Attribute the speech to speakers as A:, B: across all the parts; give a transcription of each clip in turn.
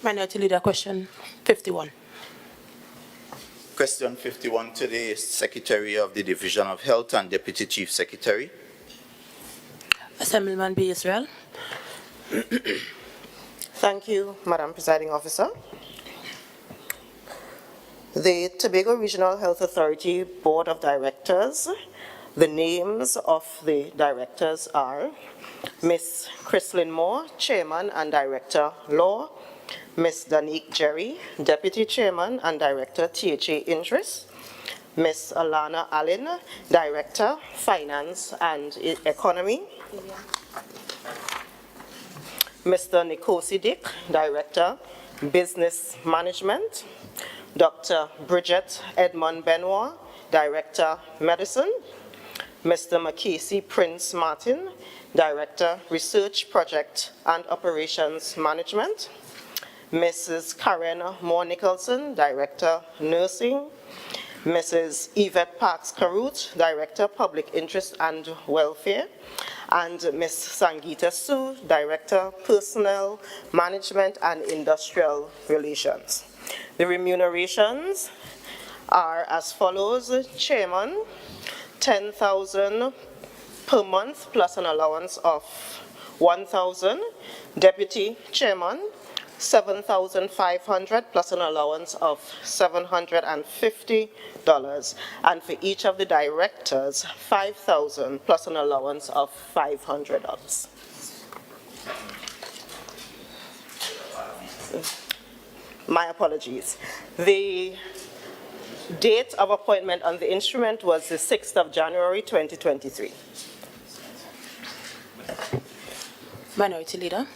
A: Minority Leader, question 51.
B: Question 51 to the Secretary of the Division of Health and Deputy Chief Secretary.
A: Assemblyman B. Yisrael.
C: Thank you, Madam Presiding Officer. The Tobago Regional Health Authority Board of Directors, the names of the directors are Ms. Chrislyn Moore, Chairman and Director, Law; Ms. Danique Jerry, Deputy Chairman and Director, THA Interest; Ms. Alana Allen, Director, Finance and Economy; Mr. Nikosi Dick, Director, Business Management; Dr. Bridget Edmond Benoit, Director, Medicine; Mr. Makisi Prince Martin, Director, Research Project and Operations Management; Mrs. Karen Moore Nicholson, Director, Nursing; Mrs. Yvette Parks Karut, Director, Public Interest and Welfare; and Ms. Sangeeta Su, Director, Personnel Management and Industrial Relations. The remunerations are as follows. Chairman, $10,000 per month plus an allowance of $1,000. Deputy Chairman, $7,500 plus an allowance of $750. And for each of the directors, $5,000 plus an allowance of $500. My apologies. The date of appointment on the instrument was the 6th of January, 2023.
A: Minority Leader.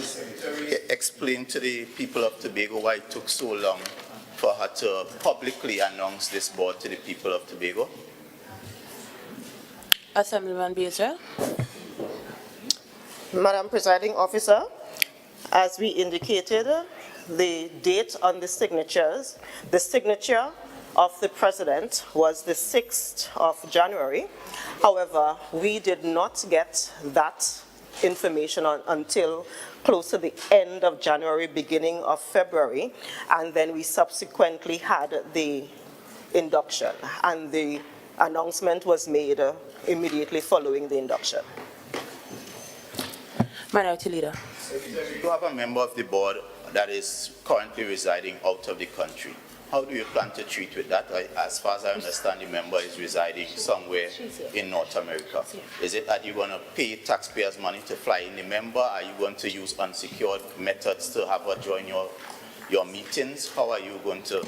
B: Secretary, explain to the people of Tobago why it took so long for her to publicly announce this board to the people of Tobago.
A: Assemblyman B. Yisrael.
C: Madam Presiding Officer, as we indicated, the date on the signatures, the signature of the President was the 6th of January. However, we did not get that information until close to the end of January, beginning of February, and then we subsequently had the induction, and the announcement was made immediately following the induction.
A: Minority Leader.
B: Secretary, you have a member of the board that is currently residing out of the country. How do you plan to treat with that? As far as I understand, the member is residing somewhere in North America. Is it that you're going to pay taxpayers' money to fly in the member? Are you going to use unsecured methods to have her join your meetings? How are you going to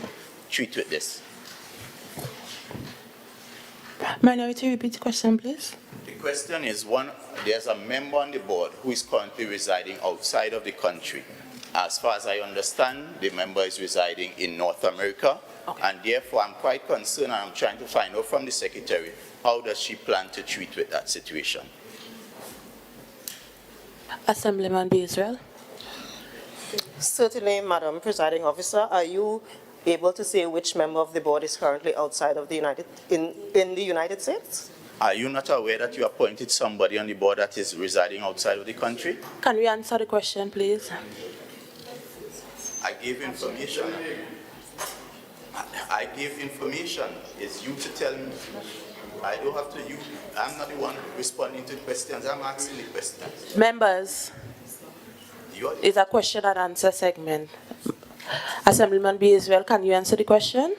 B: treat with this?
A: Minority, repeat the question, please.
B: The question is, there's a member on the board who is currently residing outside of the country. As far as I understand, the member is residing in North America, and therefore I'm quite concerned, and I'm trying to find out from the Secretary, how does she plan to treat with that situation?
A: Assemblyman B. Yisrael.
C: Certainly, Madam Presiding Officer, are you able to say which member of the board is currently outside of the in the United States?
B: Are you not aware that you appointed somebody on the board that is residing outside of the country?
A: Can we answer the question, please?
B: I gave information. I gave information. It's you to tell me. I don't have to, I'm not the one responding to questions. I'm asking the questions.
A: Members, it's a question and answer segment. Assemblyman B. Yisrael, can you answer the question?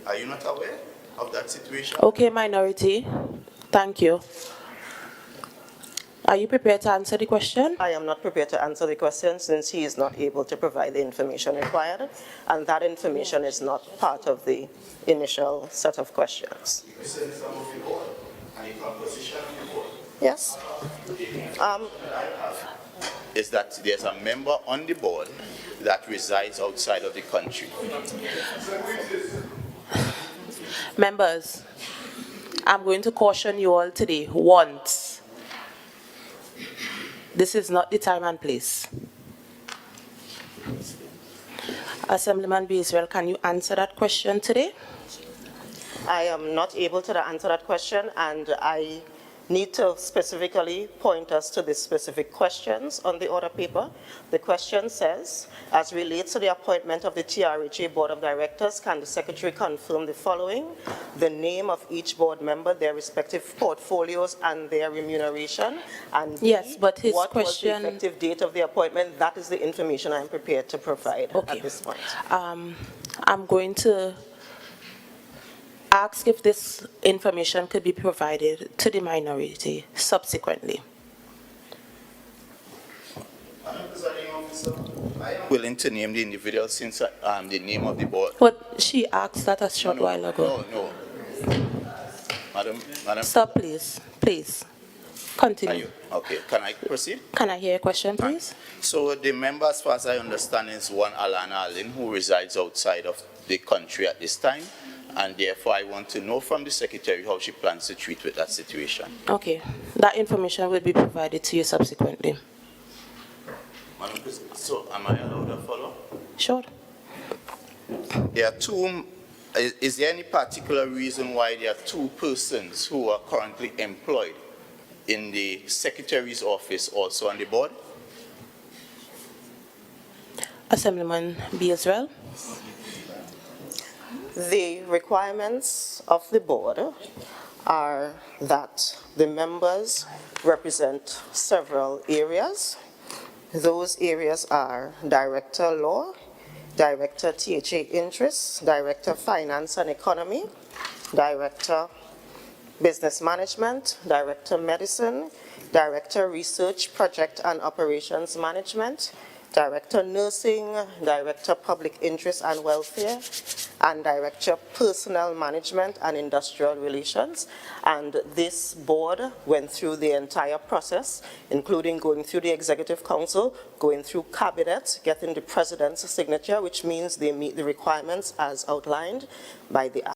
B: Are you not aware of that situation?
A: Okay, Minority. Thank you. Are you prepared to answer the question?
C: I am not prepared to answer the question since he is not able to provide the information required, and that information is not part of the initial set of questions. Yes.
B: Is that there's a member on the board that resides outside of the country.
A: Members, I'm going to caution you all today once. This is not the time and place. Assemblyman B. Yisrael, can you answer that question today?
C: I am not able to answer that question, and I need to specifically point us to the specific questions on the order paper. The question says, as relates to the appointment of the TRHA Board of Directors, can the Secretary confirm the following: the name of each board member, their respective portfolios, and their remuneration? And B,
A: Yes, but his
C: what was the
A: question-
C: effective date of the appointment? That is the information I'm prepared to provide
A: Okay.
C: at this point.
A: I'm going to ask if this information could be provided to the minority subsequently.
B: Madam Presiding Officer, I am willing to name the individual since the name of the board.
A: But she asked that a short while ago.
B: No. Madam.
A: Stop, please. Please.
B: Are
A: Continue.
B: you? Okay, can I proceed?
A: Can I hear your question, please?
B: So the member, as far as I understand, is one Alana Allen, who resides outside of the country at this time, and therefore I want to know from the Secretary how she plans to treat with that situation.
A: Okay. That information will be provided to you subsequently.
B: Madam President, so am I allowed to follow?
A: Sure.
B: There are two. Is there any particular reason why there are two persons who are currently employed in the Secretary's office also on the board?
A: Assemblyman B. Yisrael.
C: The requirements of the board are that the members represent several areas. Those areas are Director Law, Director THA Interests, Director Finance and Economy, Director Business Management, Director Medicine, Director Research, Project and Operations Management, Director Nursing, Director Public Interest and Welfare, and Director Personnel Management and Industrial Relations. And this board went through the entire process, including going through the Executive Council, going through Cabinet, getting the President's signature, which means they meet the requirements as outlined by the